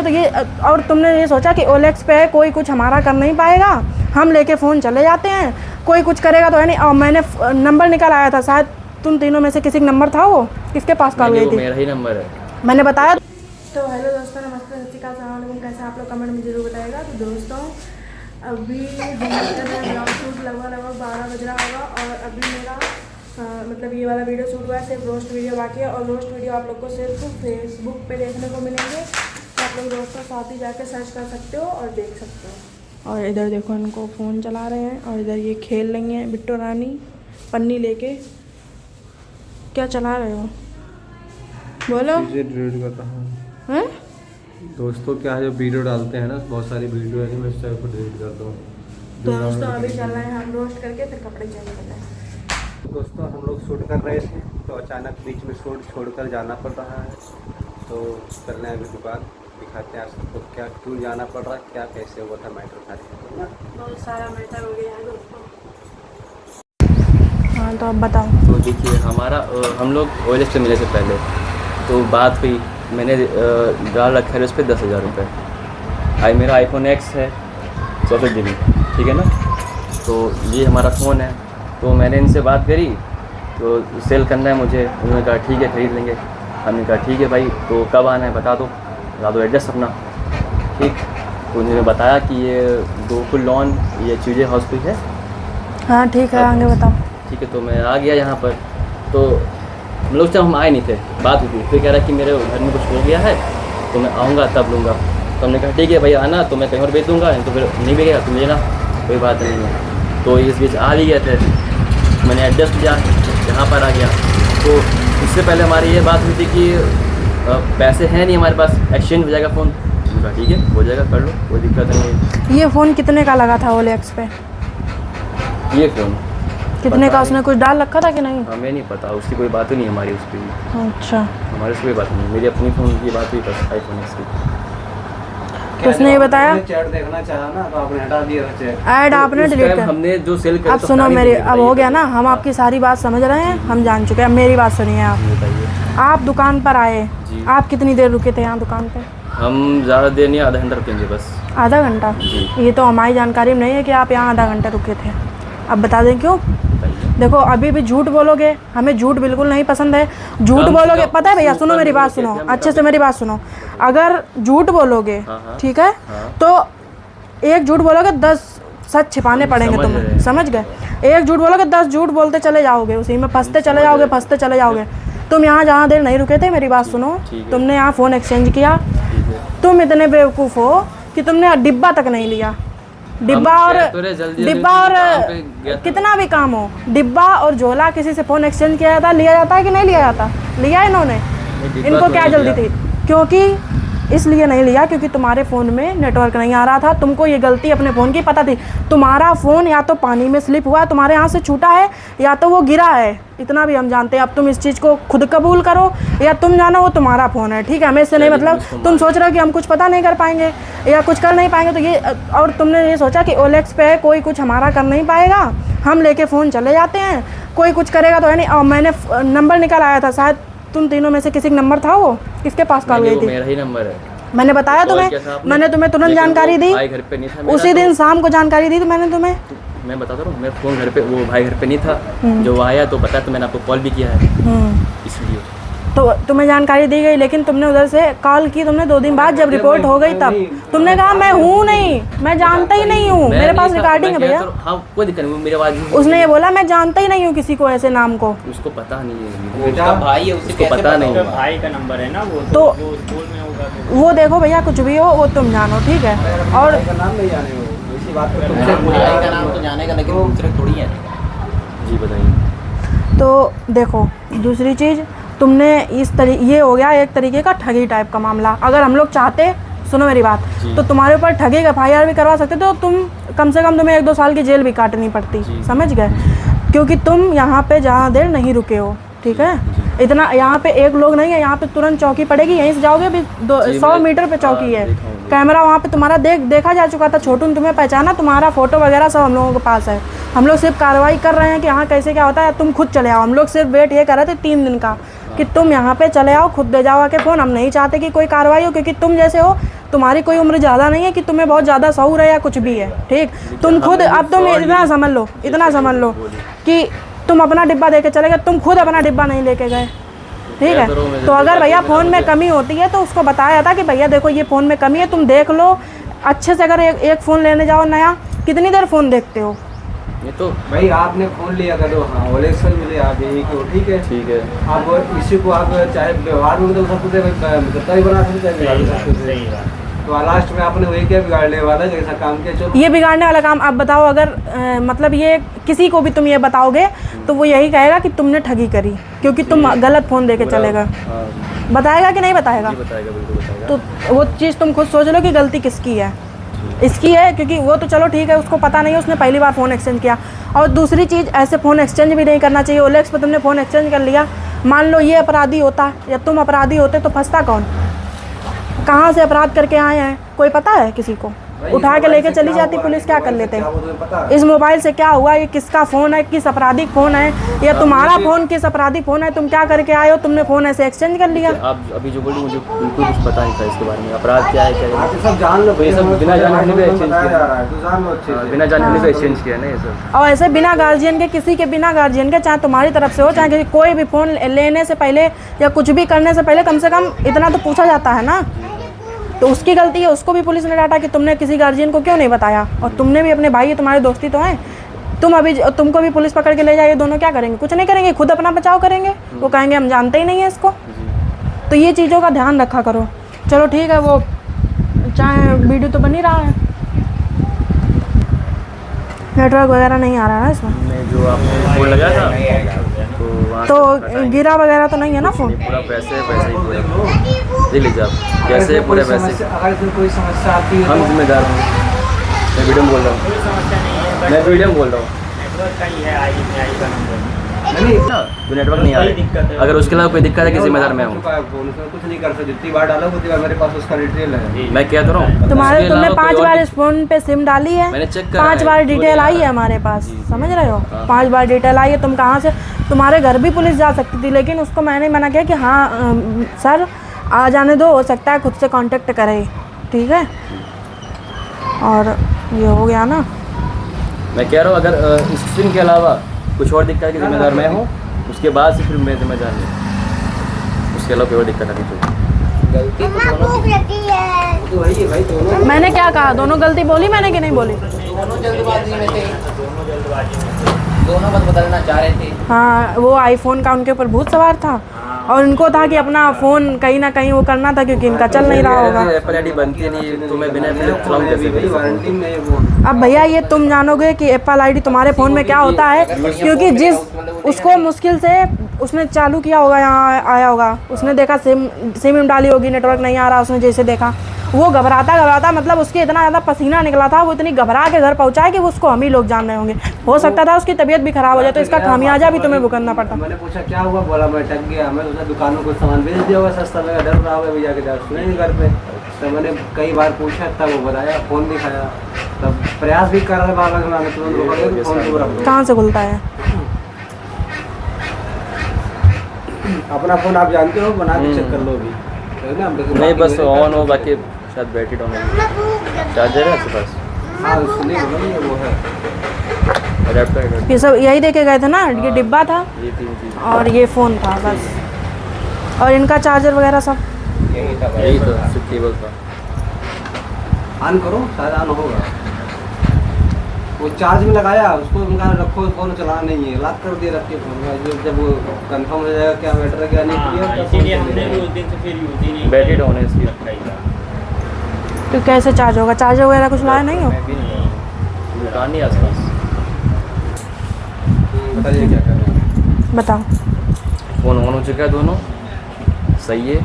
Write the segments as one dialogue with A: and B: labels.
A: पाएंगे तो ये, और तुमने ये सोचा कि OLX पे कोई कुछ हमारा कर नहीं पाएगा, हम लेके फ़ोन चले जाते हैं, कोई कुछ करेगा तो है नहीं। और मैंने नंबर निकल आया था, शायद तुम तीनों में से किसी का नंबर था, वो किसके पास कॉल गई थी?
B: मेरा ही नंबर है,
A: मैंने बताया। तो हेलो दोस्तों, नमस्ते, सत श्री अकाल, अस्सलाम वालेकुम। कैसे आप लोग कमेंट में जरूर बताइएगा। तो दोस्तों अभी ब्लॉग शूट लगभग 12 बज रहा होगा और अभी मेरा मतलब ये वाला वीडियो शूट हुआ है, सिर्फ रोस्ट वीडियो बाकी है। और रोस्ट वीडियो आप लोग को सिर्फ फेसबुक पे देखने को मिलेंगे, तो आप लोग दोस्तों साथ ही जाके सर्च कर सकते हो और देख सकते हो। और इधर देखो, इनको फ़ोन चला रहे हैं और इधर ये खेल रही हैं बिट्टू रानी पन्नी लेके। क्या चला रहे हो? बोलो।
C: डिलीट करता हूँ
A: हैं?
C: दोस्तों, क्या है जो वीडियो डालते हैं ना, बहुत सारी वीडियो है, मैं उस टाइप को डिलीट करता हूँ।
A: तो दोस्तों अभी चल रहे हैं हम रोस्ट करके, फिर कपड़े चेंज करते हैं।
C: दोस्तों हम लोग शूट कर रहे थे तो अचानक बीच में शूट छोड़कर जाना पड़ रहा है, तो चल रहे हैं अभी दुकान, दिखाते हैं आप सबको क्या क्यों जाना पड़ रहा है, क्या कैसे हुआ था मैटर सारी ना।
A: बहुत सारा मैटर हो गया है दोस्तों। हाँ तो अब बताओ।
B: तो देखिए हमारा हम लोग OLX पे मिले से पहले तो बात हुई, मैंने डाल रखा है उस पर 10,000 रुपये। मेरा iPhone X है 64 GB, ठीक है ना। तो ये हमारा फ़ोन है, तो मैंने इनसे बात करी तो सेल करना है मुझे। उन्होंने कहा ठीक है खरीद लेंगे। हमने कहा ठीक है भाई, तो कब आना है बता दो एड्रेस अपना। ठीक, तो उन्होंने बताया कि ये गोकुल लॉन, ये चूजे हाउस पे है।
A: हाँ ठीक है, आगे बताओ।
B: ठीक है, तो मैं आ गया यहाँ पर। तो हम लोग हम आए नहीं थे, बात हुई थी, फिर कह रहा कि मेरे घर में कुछ हो गया है तो मैं आऊँगा तब लूँगा। तो हमने कहा ठीक है भैया आना, तो मैं कहीं और भेज दूँगा, नहीं तो फिर नहीं भी गया तो लेना, कोई बात नहीं है। तो इस बीच आ भी गए थे, मैंने एडजस्ट किया, यहाँ पर आ गया। तो इससे पहले हमारी ये बात हुई थी कि पैसे हैं नहीं हमारे पास, एक्सचेंज हो जाएगा फ़ोन। मैंने कहा ठीक है हो जाएगा, कर लो, कोई दिक्कत नहीं है।
A: ये फ़ोन कितने का लगा था OLX पे?
B: ये फ़ोन
A: कितने का उसने कुछ डाल रखा था कि नहीं?
B: हमें नहीं पता, उसकी कोई बात ही नहीं हमारी उस पर।
A: अच्छा,
B: हमारे से कोई बात नहीं, मेरी अपनी फ़ोन की बात हुई बस, iPhone X की।
A: तो उसने ये बताया
C: चैट देखना चाहा ना तो आपने हटा दिया था चैट।
A: ऐड आपने डिलीट कर।
B: हमने जो सेल
A: अब सुनो मेरी, अब हो गया ना, हम आपकी सारी बात समझ रहे हैं, हम जान चुके हैं। अब मेरी बात सुनिए। आप दुकान पर आए, आप कितनी देर रुके थे यहाँ दुकान पे?
B: हम ज़्यादा देर नहीं, आधा घंटा रुकेंगे बस।
A: आधा घंटा? ये तो हमारी जानकारी में नहीं है कि आप यहाँ आधा घंटा रुके थे। अब बता दें क्यों? देखो अभी भी झूठ बोलोगे, हमें झूठ बिल्कुल नहीं पसंद है। झूठ बोलोगे, पता है भैया, सुनो मेरी बात सुनो अच्छे से, मेरी बात सुनो। अगर झूठ बोलोगे, ठीक है, तो एक झूठ बोलोगे 10 सच छिपाने पड़ेंगे तुम्हें, समझ गए? एक झूठ बोलोगे 10 झूठ बोलते चले जाओगे, उसी में फंसते चले जाओगे। तुम यहाँ जहाँ देर नहीं रुके थे, मेरी बात सुनो, तुमने यहाँ फ़ोन एक्सचेंज किया, तुम इतने बेवकूफ़ हो कि तुमने डिब्बा तक नहीं लिया। डिब्बा और कितना भी काम हो, डिब्बा और झोला किसी से फ़ोन एक्सचेंज किया जाता, लिया जाता है कि नहीं लिया जाता? लिया इन्होंने। इनको क्या जल्दी थी? क्योंकि इसलिए नहीं लिया क्योंकि तुम्हारे फ़ोन में नेटवर्क नहीं आ रहा था। तुमको ये गलती अपने फ़ोन की पता थी। तुम्हारा फ़ोन या तो पानी में स्लिप हुआ, तुम्हारे यहाँ से छूटा है, या तो वो गिरा है, इतना भी हम जानते हैं। अब तुम इस चीज़ को खुद कबूल करो या तुम जानो वो तुम्हारा फ़ोन है, ठीक है? हमें इससे नहीं मतलब। तुम सोच रहे हो कि हम कुछ पता नहीं कर पाएंगे या कुछ कर नहीं पाएंगे, तो ये, और तुमने ये सोचा कि OLX पे कोई कुछ हमारा कर नहीं पाएगा, हम लेके फ़ोन चले जाते हैं, कोई कुछ करेगा तो है नहीं। और मैंने नंबर निकल आया था, शायद तुम तीनों में से किसी का नंबर था, वो किसके पास कॉल गई थी?
B: मेरा ही नंबर है।
A: मैंने बताया तुम्हें, मैंने तुम्हें तुरंत जानकारी दी,
B: भाई घर पे नहीं था,
A: उसी दिन शाम को जानकारी दी तो मैंने तुम्हें।
B: मैं बताता हूँ, मेरा फ़ोन घर पे, वो भाई घर पे नहीं था, जो आया तो पता, तो मैंने आपको कॉल भी किया है इसलिए।
A: तो तुम्हें जानकारी दी गई, लेकिन तुमने उधर से कॉल की, तुमने 2 दिन बाद जब रिपोर्ट हो गई तब तुमने कहा मैं हूँ नहीं, मैं जानता ही नहीं हूँ, मेरे पास रिकॉर्डिंग है भैया।
B: हाँ कोई दिक्कत नहीं, मेरी आवाज़।
A: उसने ये बोला मैं जानता ही नहीं हूँ किसी को, ऐसे नाम को।
B: उसको पता नहीं है, उसका भाई है, उसको पता नहीं है,
D: भाई का नंबर है ना वो,
A: तो
D: स्कूल में होगा
A: वो देखो भैया, कुछ भी हो वो तुम जानो, ठीक है? और
C: नाम नहीं जाने हो, इसी बात पे
B: भाई का नाम तो जानेगा लेकिन दूसरे थोड़ी है। जी बताइए।
A: तो देखो दूसरी चीज़, तुमने ये हो गया एक तरीके का ठगी टाइप का मामला। अगर हम लोग चाहते, सुनो मेरी बात, तो तुम्हारे ऊपर ठगी का FIR भी करवा सकते, तो तुम कम से कम तुम्हें 1-2 साल की जेल भी काटनी पड़ती, समझ गए? क्योंकि तुम यहाँ पे ज़्यादा देर नहीं रुके हो, ठीक है? इतना यहाँ पे एक लोग नहीं है, यहाँ पे तुरंत चौकी पड़ेगी, यहीं से जाओगे अभी 100 मीटर पे चौकी है, कैमरा वहाँ पे तुम्हारा देखा जा चुका था। छोटू ने तुम्हें पहचाना, तुम्हारा फोटो वगैरह सब हम लोगों के पास है। हम लोग सिर्फ कार्रवाई कर रहे हैं कि हाँ कैसे क्या होता है, तुम खुद चले आओ। हम लोग सिर्फ वेट ये कर रहे थे 3 दिन का कि तुम यहाँ पे चले आओ, खुद दे जाओ आके फ़ोन। हम नहीं चाहते कि कोई कार्रवाई हो, क्योंकि तुम जैसे हो तुम्हारी कोई उम्र ज़्यादा नहीं है कि तुम्हें बहुत ज़्यादा शऊर है या कुछ भी है, ठीक। तुम खुद अब तुम इतना समझ लो कि तुम अपना डिब्बा दे के चले गए, तुम खुद अपना डिब्बा नहीं लेके गए, ठीक है। तो अगर भैया फ़ोन में कमी होती है तो उसको बताया था कि भैया देखो ये फ़ोन में कमी है, तुम देख लो अच्छे से। अगर एक फ़ोन लेने जाओ नया, कितनी देर फ़ोन देखते हो?
B: ये तो
C: भाई आपने फ़ोन लिया करो, हाँ OLX मिले आप यही को, ठीक है।
B: ठीक है,
C: आप इसी को आप चाहे व्यवहार में तो सब कुछ मित्रता भी बना सकते हैं, बिगाड़ सकते
D: सही
C: हैं।
D: बात।
C: तो लास्ट में आपने वही क्या बिगाड़ने वाला जैसा काम किया। चलो
A: ये बिगाड़ने वाला काम आप बताओ। अगर मतलब ये किसी को भी तुम ये बताओगे तो वो यही कहेगा कि तुमने ठगी करी, क्योंकि तुम गलत फ़ोन दे के चले गए।
B: हाँ,
A: बताएगा कि नहीं बताएगा?
B: जी बताएगा, बिल्कुल बताएगा।
A: तो वो चीज़ तुम खुद सोच लो कि गलती किसकी है। इसकी है, क्योंकि वो तो चलो ठीक है, उसको पता नहीं है, उसने पहली बार फ़ोन एक्सचेंज किया। और दूसरी चीज़, ऐसे फ़ोन एक्सचेंज भी नहीं करना चाहिए। OLX पर तुमने फ़ोन एक्सचेंज कर लिया, मान लो ये अपराधी होता या तुम अपराधी होते तो फंसता कौन? कहाँ से अपराध करके आए हैं कोई पता है किसी को? उठा के लेके चली जाती पुलिस, क्या कर लेते? इस मोबाइल से क्या हुआ? ये किसका फ़ोन है? किस आपराधिक फ़ोन है? या तुम्हारा फ़ोन किस आपराधिक फ़ोन है? तुम क्या करके आए हो? तुमने फ़ोन ऐसे एक्सचेंज कर लिया।
B: आप अभी जो बोली मुझे बिल्कुल कुछ पता नहीं था इसके बारे में, अपराध क्या है, क्या है।
C: आप सब जान लो,
B: ये सब बिना जाने हमने भी एक्सचेंज किया,
C: जान लो अच्छे से।
B: बिना जाने हमने भी एक्सचेंज किया ना ये सब।
A: और ऐसे बिना गार्जियन के, किसी के बिना गार्जियन के, चाहे तुम्हारी तरफ से हो चाहे किसी, कोई भी फ़ोन लेने से पहले या कुछ भी करने से पहले कम से कम इतना तो पूछा जाता है ना। तो उसकी गलती है, उसको भी पुलिस ने डांटा कि तुमने किसी गार्जियन को क्यों नहीं बताया। और तुमने भी अपने भाई है, तुम्हारे दोस्ती तो हैं, तुमको भी पुलिस पकड़ के ले जाए, दोनों क्या करेंगे? कुछ नहीं करेंगे, खुद अपना बचाव करेंगे। वो कहेंगे हम जानते ही नहीं है इसको। तो ये चीज़ों का ध्यान रखा करो। चलो ठीक है, वो चाहे वीडियो तो बन ही रहा है, नेटवर्क वगैरह नहीं आ रहा है इसमें,
B: मैं जो आपने फोन लगाया था तो वहाँ
A: तो
B: से पता ही
A: गिरा वगैरह तो नहीं है ना फ़ोन?
B: नहीं, पूरा पैसे ही पूरा देख लीजिए आप, कैसे पूरे पैसे।
C: अगर इसमें कोई समस्या आती है
B: हम जिम्मेदार हैं, मैं वीडियो में बोल रहा हूँ,
D: कोई समस्या नहीं है,
B: मैं वीडियो में बोल रहा हूँ
D: नेटवर्क का ही है, आई का नंबर
C: नहीं
B: ना, जो नेटवर्क नहीं आ
D: कोई दिक्कत
B: रहा
D: है।
B: अगर उसके अलावा कोई दिक्कत है कि जिम्मेदार मैं हूँ।
C: उसमें कुछ नहीं कर सकते, जितनी बार डालो उतनी बार मेरे पास उसका डिटेल है।
B: मैं क्या तो रहा हूँ,
A: तुमने
B: उसके अलावा
A: 5
B: कोई
A: बार
B: और
A: इस फ़ोन पे सिम डाली है,
B: मैंने चेक करा
A: 5
B: है,
A: बार
B: जो
A: डिटेल
B: नहीं
A: आई
B: आ
A: है
B: रहा।
A: हमारे पास,
B: जी, जी।
A: समझ रहे हो?
B: हाँ।
A: 5 बार डिटेल आई है। तुम कहाँ से, तुम्हारे घर भी पुलिस जा सकती थी, लेकिन उसको मैंने मना किया कि हाँ सर आ जाने दो, हो सकता है खुद से कांटेक्ट करे, ठीक है। और ये हो गया ना।
B: मैं कह रहा हूँ अगर इस सिम के अलावा कुछ और दिक्कत है कि जिम्मेदार मैं हूँ, उसके बाद से फिर मैं जिम्मेदार नहीं, उसके अलावा कोई और दिक्कत नहीं चाहिए।
C: गलती तो वही है भाई, दोनों
A: मैंने क्या कहा? दोनों गलती बोली मैंने कि नहीं बोली?
C: दोनों जल्दबाजी में थे,
D: दोनों जल्दबाजी में
C: दोनों बस बदलना चाह रहे थे।
A: हाँ, वो आईफोन का उनके ऊपर भूत सवार था और इनको था कि अपना फ़ोन कहीं ना कहीं वो करना था, क्योंकि इनका चल नहीं रहा होगा।
B: एप्पल आईडी बनती नहीं तो मैं बिना चलाऊँ कैसे?
C: वारंटी में है वो।
A: अब भैया ये तुम जानोगे कि एप्पल आईडी तुम्हारे फ़ोन में क्या होता है, क्योंकि जिस उसको मुश्किल से उसने चालू किया होगा, यहाँ आया होगा, उसने देखा सिम डाली होगी, नेटवर्क नहीं आ रहा, उसने जैसे देखा वो घबराता मतलब उसके इतना ज़्यादा पसीना निकला था, वो इतनी घबरा के घर पहुँचा है कि वो उसको हम ही लोग जान रहे होंगे। हो सकता था उसकी तबीयत भी ख़राब हो जाए, तो इसका खामियाजा भी तुम्हें भुगतना पड़ता।
C: मैंने पूछा क्या हुआ, बोला मैं टक गया, मैं उसने दुकान में कुछ सामान बेच दिया होगा सस्ता, लगा डर रहा होगा भैया के जाकर सुने नहीं घर पे। तो मैंने कई बार पूछा, तब वो बताया, फ़ोन दिखाया, तब प्रयास भी कर रहा बाबा मैं तुरंत रोका गया, फ़ोन दूर रख दो।
A: कहाँ से खुलता है?
C: अपना फ़ोन आप जानते हो, बना के चेक कर लो अभी, है ना।
B: नहीं बस ऑन हो, बाकी शायद बैटरी डाउन है। चार्जर है आपके पास?
C: हाँ सुनिए वो है
B: अडेप्टर
A: ये सब यही देके गए थे ना, ये डिब्बा था
B: ये 3 चीज़
A: और ये फ़ोन था बस, और इनका चार्जर वगैरह सब।
C: यही था
B: यही तो सिर्फ केबल था।
C: ऑन करो, शायद ऑन होगा। वो चार्ज में लगाया, उसको उनका रखो, फ़ोन चलाना नहीं है, लॉक कर दिया, रख के फ़ोन। जब वो कंफर्म हो जाएगा क्या मैटर क्या नहीं
D: हाँ,
C: किया,
D: इसीलिए हमने भी उस दिन से फिर यूज ही नहीं
B: बैटरी डाउन है इसकी।
A: तो कैसे चार्ज होगा? चार्जर वगैरह कुछ लाया नहीं हो?
B: दुकान नहीं आसपास।
C: बताइए क्या करना है।
A: बताओ।
B: फ़ोन ऑन हो चुका है, दोनों सही है,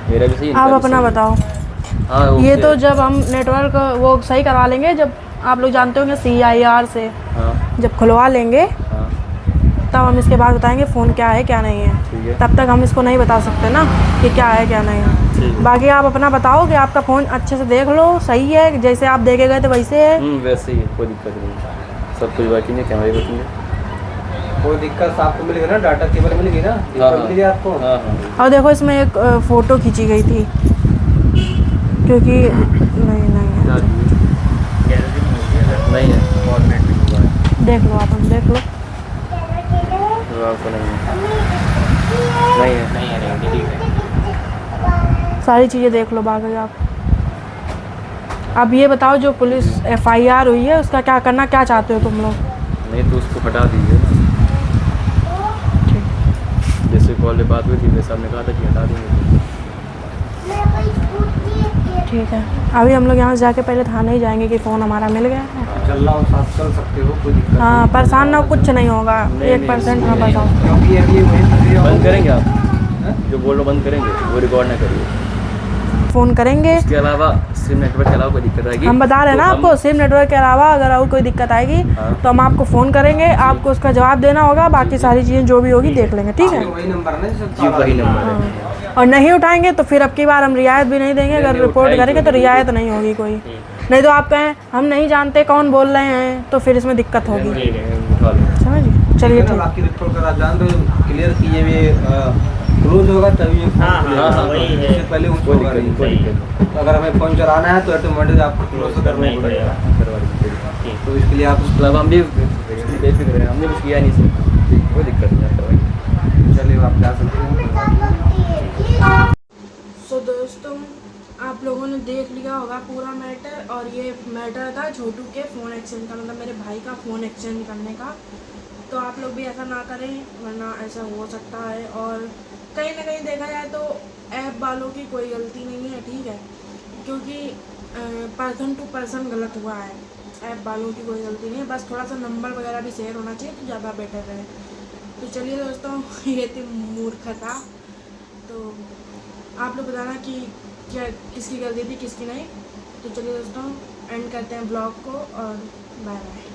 B: मेरा भी सही है,
A: आप
B: इनका भी
A: अपना
B: सही है।
A: बताओ।
B: हाँ
A: ये
B: ओके।
A: तो जब हम नेटवर्क वो सही करवा लेंगे, जब आप लोग जानते होंगे CIR से
B: हाँ
A: जब खुलवा लेंगे,
B: हाँ
A: तब हम इसके बाद बताएंगे फ़ोन क्या है क्या नहीं
B: ठीक
A: है।
B: है।
A: तब तक हम इसको नहीं बता सकते ना कि क्या है क्या नहीं है।
B: ठीक है।
A: बाकी आप अपना बताओ कि आपका फ़ोन अच्छे से देख लो, सही है, जैसे आप देखे गए थे वैसे है।
B: वैसे ही है, कोई दिक्कत नहीं, सब कुछ वर्किंग है, कैमरे वर्किंग है।
C: कोई दिक्कत आपको मिलेगी ना, डाटा केबल मिलेगी ना,
B: हाँ
C: केबल मिलेगी आपको।
B: हाँ हाँ
A: और देखो इसमें एक फ़ोटो खींची गई थी, क्योंकि नहीं है।
B: क्या दिए?
D: गैलरी में होती है अगर
B: नहीं है,
D: फॉर्मेट में हुआ है।
A: देख लो आप, देख लो।
B: तो आपको नहीं है, नहीं है।
D: नहीं है, नहीं डिलीट है।
A: सारी चीज़ें देख लो बाकी आप। अब ये बताओ, जो पुलिस FIR हुई है उसका क्या करना, क्या चाहते हो तुम लोग?
B: नहीं तो उसको हटा दीजिए ना। जैसे कॉल पे बात हुई थी वैसे आपने कहा था कि हटा देंगे।
A: ठीक है, अभी हम लोग यहाँ से जाके पहले थाने ही जाएंगे कि फ़ोन हमारा मिल गया है।
C: चलना हो साथ चल सकते हो, कोई दिक्कत
A: हाँ,
C: नहीं।
A: परेशान ना हो, कुछ नहीं होगा।
B: नहीं,
A: 1% ना
B: नहीं,
A: परेशान।
C: क्योंकि अभी वही प्रक्रिया
B: बंद
C: होगी।
B: करेंगे आप, जो बोल रहे हो बंद करेंगे, वो रिकॉर्ड ना करिए।
A: फ़ोन करेंगे।
B: इसके अलावा सिम नेटवर्क के अलावा कोई दिक्कत आएगी
A: हम बता रहे हैं
B: तो
A: ना आपको, सिम नेटवर्क के अलावा अगर और कोई दिक्कत आएगी
B: हाँ।
A: तो हम आपको फ़ोन करेंगे, आपको उसका जवाब देना होगा, बाकी सारी चीज़ें जो भी होगी देख लेंगे, ठीक है?
C: वही नंबर है ना जिससे
B: जी वही नंबर है।
A: हाँ। और नहीं उठाएंगे तो फिर अब की बार हम रियायत भी नहीं देंगे। अगर
B: नहीं,
A: रिपोर्ट
B: उठाएंगे
A: करेंगे तो
B: नहीं।
A: रियायत नहीं होगी कोई। नहीं तो आप कहें हम नहीं जानते कौन बोल रहे हैं, तो फिर इसमें दिक्कत होगी।
B: ठीक है, उठा लो।
A: समझिए, चलिए ठीक।
C: बाकी रिपोर्ट कर आप जान रहे हो, क्लियर कीजिए। ये क्लोज होगा तभी ये
D: हाँ,
C: फोन
D: हाँ,
B: हाँ,
D: वही है।
C: इससे पहले उसको
B: कोई
C: होगा
B: दिक्कत नहीं, कोई
C: नहीं।
B: दिक्कत नहीं।
C: तो अगर हमें फोन चलाना है तो ऑटोमेटिक आपको क्लोज करना ही पड़ेगा।
B: करवा दीजिए।
C: तो इसके लिए आप
B: मतलब हम भी बेफिक्र हैं, हमने कुछ किया नहीं सर, कोई दिक्कत नहीं, करवाइए।
C: चलिए आप जा सकते हैं।
A: सो दोस्तों, आप लोगों ने देख लिया होगा पूरा मैटर, और ये मैटर था छोटू के फ़ोन एक्सचेंज का, मतलब मेरे भाई का फ़ोन एक्सचेंज करने का। तो आप लोग भी ऐसा ना करें, वरना ऐसा हो सकता है। और कहीं ना कहीं देखा जाए तो ऐप वालों की कोई गलती नहीं है, ठीक है? क्योंकि पर्सन टू पर्सन गलत हुआ है, ऐप वालों की कोई गलती नहीं है। बस थोड़ा सा नंबर वगैरह भी शेयर होना चाहिए तो ज़्यादा बेटर रहे। तो चलिए दोस्तों, ये थी मूर्खता। तो आप लोग बताना कि क्या किसकी गलती थी, किसकी नहीं। तो चलिए दोस्तों, एंड करते हैं ब्लॉग को, और बाय बाय।